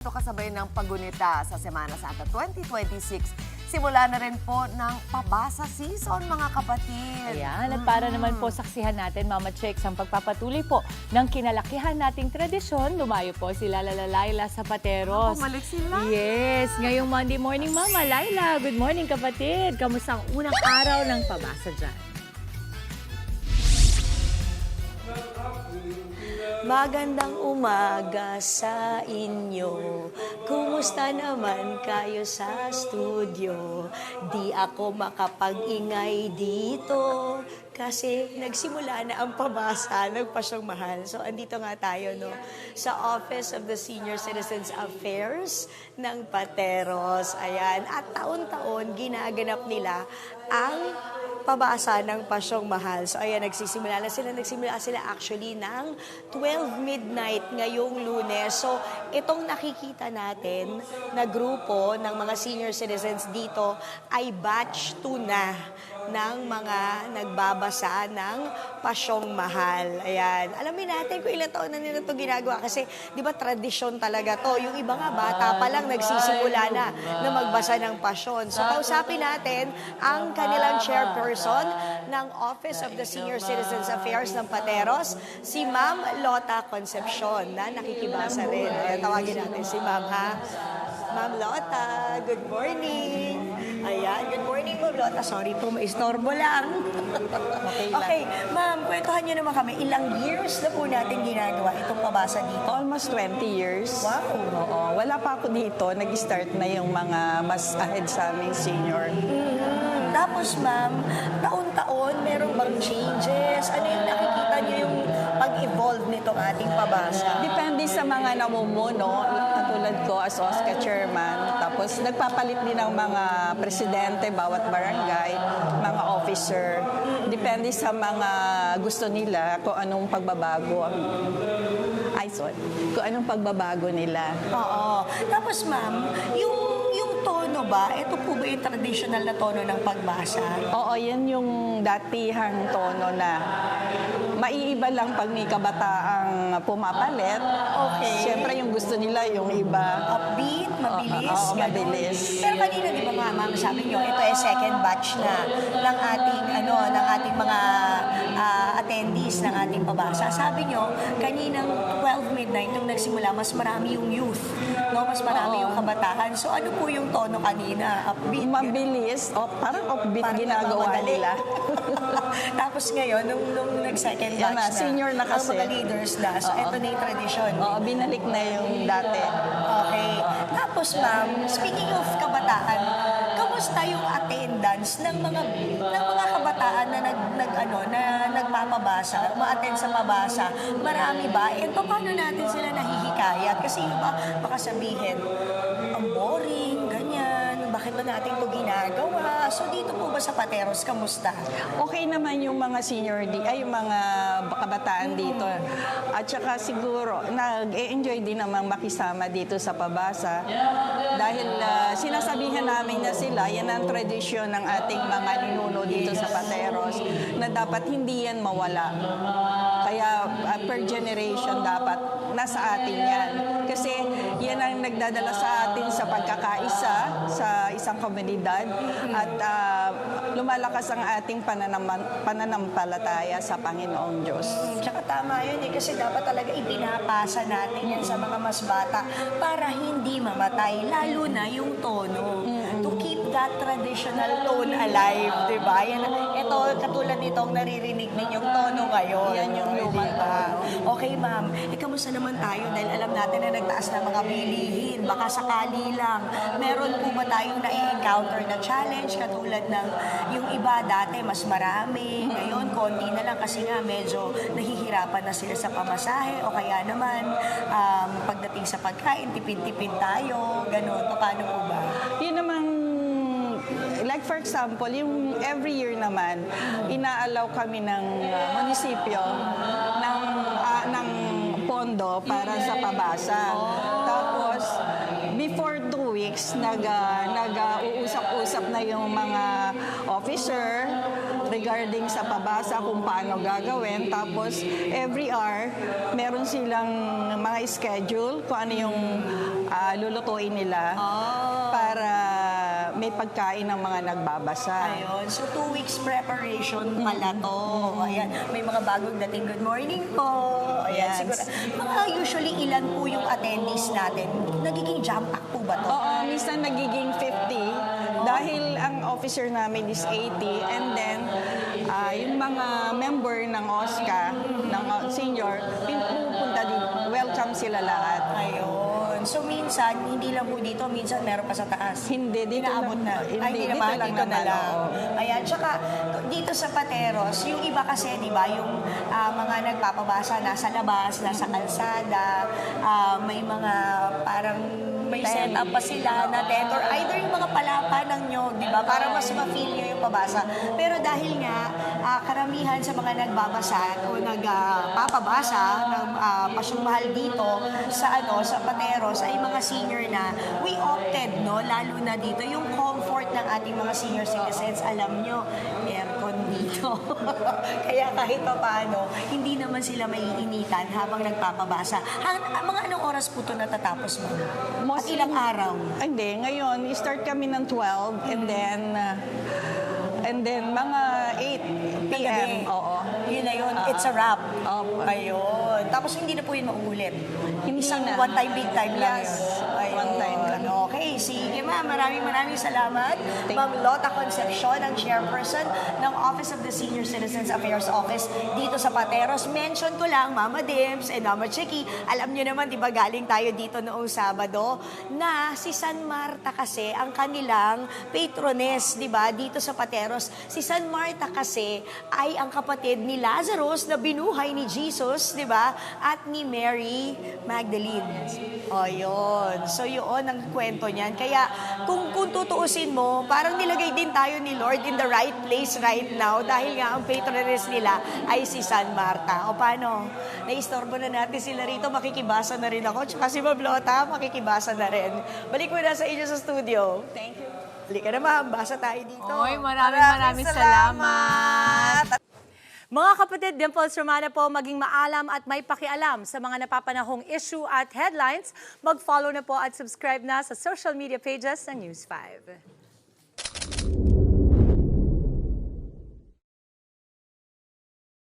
Ito kasabay ng pagunita sa Semana Santa 2026. Simula na rin po ng pabasa season, mga kapatid. Ayan, at para naman po saksihan natin, Mama Chicks, ang pagpapatuloy po ng kinalakihan nating tradisyon, lumayo po sila Laila sa Pateros. Bumalik sila. Yes, ngayong Monday morning, Mama Laila. Good morning, kapatid. Kamusta ang unang araw ng pabasa dyan? Magandang umaga sa inyo. Kumusta naman kayo sa studio? Di ako makapag-ingay dito kasi nagsimula na ang pabasa ng Pasyong Mahal. So, andito nga tayo, no, sa Office of the Senior Citizens Affairs ng Pateros. Ayan. At taon-taon, ginaganap nila ang pabasa ng Pasyong Mahal. So, ayan, nagsimula sila actually ng 12 midnight ngayong Lunes. So, itong nakikita natin na grupo ng mga senior citizens dito ay batch 2 na ng mga nagbabasa ng Pasyong Mahal. Ayan. Alamin natin kung ilang taon na nila ito ginagawa kasi, di ba, tradisyon talaga to. Yung iba nga, bata pa lang nagsisimula na magbasa ng Pasyon. So, kausapin natin ang kanilang chairperson ng Office of the Senior Citizens Affairs ng Pateros, si Ma'am Lota Concepcion, na nakikibasa rin. Ayan, tawagin natin si Ma'am, ha? Ma'am Lota, good morning. Ayan, good morning, Ma'am Lota. Sorry po, maistorbo lang. Okay, Ma'am, kwentuhan niyo naman kami. Ilang years na po natin ginagawa itong pabasa dito? Almost 20 years. Wow. Oo. Wala pa ako dito. Nag-start na yung mga mas ahead sa aming senior. Tapos, Ma'am, taon-taon, meron bang changes? Ano yung nakikita niyo yung pag-evolve nitong ating pabasa? Depende sa mga namumuno, katulad ko as OSCA chairman. Tapos nagpapalit din ng mga presidente, bawat barangay, mga officer. Depende sa mga gusto nila kung anong pagbabago. Kung anong pagbabago nila. Oo. Tapos, Ma'am, yung tono ba, ito po ba yung traditional na tono ng pagbasa? Oo, yan yung datihang tono na maiiba lang pag may kabataang pumapalit. Okay. Siyempre yung gusto nila yung iba. Upbeat, mabilis, Oo, ganun. mabilis. Pero kanina, di ba nga, Ma'am, sabi niyo, ito ay second batch na ng ating mga attendees ng ating pabasa. Sabi niyo, kaninang 12 midnight, nung nagsimula, mas marami yung youth, no? Mas marami yung kabataan. So, ano po yung tono kanina? Upbeat? Mabilis. Parang offbeat Parang ginagawa nagmamadali. nila. Tapos ngayon, nung nag-second Yan batch na, senior na kasi. ang mga leaders na. So, Oo. ito na yung tradition. Oo, binalik na yung dati. Okay. Tapos, Ma'am, speaking of kabataan, kamusta yung attendance ng mga kabataan na nagpapabasa, uma-attend sa pabasa? Marami ba? And paano natin sila nahihikayat? Kasi yung baka sabihin, ang boring, ganyan, bakit ba natin ito ginagawa? So dito po ba sa Pateros, kamusta? Okay naman yung mga senior, yung mga kabataan dito. At saka siguro, nag-enjoy din namang makisama dito sa pabasa. Dahil sinasabihan namin na sila, yan ang tradisyon ng ating mga ninuno dito sa Pateros, na dapat hindi yan mawala. Kaya per generation dapat nasa atin yan. Kasi yan ang nagdadala sa atin sa pagkakaisa sa isang komunidad at lumalakas ang ating pananampalataya sa Panginoong Diyos. Tsaka tama yun kasi dapat talaga ipinapasa natin yan sa mga mas bata para hindi mamatay, lalo na yung tono. To keep that traditional tone alive, di ba? Ito, katulad nitong naririnig ninyong tono ngayon. Yan yung lumang tono. Okay, Ma'am. Kamusta naman tayo? Dahil alam natin na nagtaas na mga bilihin. Baka sakali lang. Meron po ba tayong na-encounter na challenge? Katulad ng yung iba dati mas marami. Ngayon, konti na lang kasi nga medyo nahihirapan na sila sa pamasahe o kaya naman pagdating sa pagkain, tipid-tipid tayo. Ganon. Paano po ba? Yun namang, like for example, yung every year naman, inaalaw kami ng munisipyo ng pondo para sa pabasa. Tapos, before 2 weeks, weeks, nag-uusap-usap na yung mga officer regarding sa pabasa kung paano gagawin. Tapos every hour, meron silang mga schedule kung ano yung lulutuin nila para may pagkain ng mga nagbabasa. Ayun. So, 2 weeks preparation pala to. Ayan. May mga bagong dating. Good morning po. Ayan. Yes. Siguro. Mga usually, ilan po yung attendees natin? Nagiging jam-pack po ba to? Oo, minsan nagiging 50 dahil ang officer namin is 80 and then yung mga member ng OSCA, ng senior, pupunta din. Welcome sila lahat. Ayun. So, minsan, hindi lang po dito, minsan meron pa sa taas. Hindi, dito Inaabot lang. na. Hindi, Ay, hindi dito naman, lang dito na naman, lang. oo. Ayan, tsaka dito sa Pateros, yung iba kasi, di ba, yung mga nagpapabasa nasa labas, nasa kalsada, may mga parang may set up pa sila na tent or either yung mga palapa ng nyog, di ba, para mas ma-feel nyo yung pabasa. Pero dahil nga, karamihan sa mga nagbabasa o nagpapabasa ng pasyong mahal dito sa sa Pateros ay mga senior na, we opted, no, lalo na dito, yung comfort ng ating mga senior citizens, alam nyo, aircon dito. Kaya kahit pa paano, hindi naman sila maiinitan habang nagpapabasa. Mga anong oras po ito natatapos mo? At ilang araw? Hindi, ngayon, start kami ng 12 and then mga 8 p.m. Oo. Yun na yun. It's a wrap. Opo. Ayun. Tapos hindi na po yun mauulit. Hindi Isang na. one time, big time lang Yes. yun. Ayun. One time lang. Okay, sige ma'am. Maraming salamat. Ma'am Lota Concepcion, ang chairperson ng Office of the Senior Citizens Affairs Office dito sa Pateros. Mention ko lang, Mama Dims and Mama Chiki, alam nyo naman, di ba, galing tayo dito noong Sabado, na si San Marta kasi ang kanilang patroness, di ba, dito sa Pateros. Si San Marta kasi ay ang kapatid ni Lazarus na binuhay ni Jesus, di ba, at ni Mary Magdalene. O, yun. So, yun ang kwento niyan. Kaya, kung tutuusin mo, parang nilagay din tayo ni Lord in the right place right now dahil nga ang patroness nila ay si San Marta. O, paano? Naistorbo na natin sila rito. Makikibasa na rin ako. Tsaka si Mablota, makikibasa na rin. Balik mo na sa inyo sa studio. Thank you. Halika na, ma'am. Basa tayo dito. Oy, maraming salamat. Mga kapatid, Dimples Romana po, maging maalam at may pakialam sa mga napapanahong issue at headlines. Mag-follow na po at subscribe na sa social media pages ng News 5.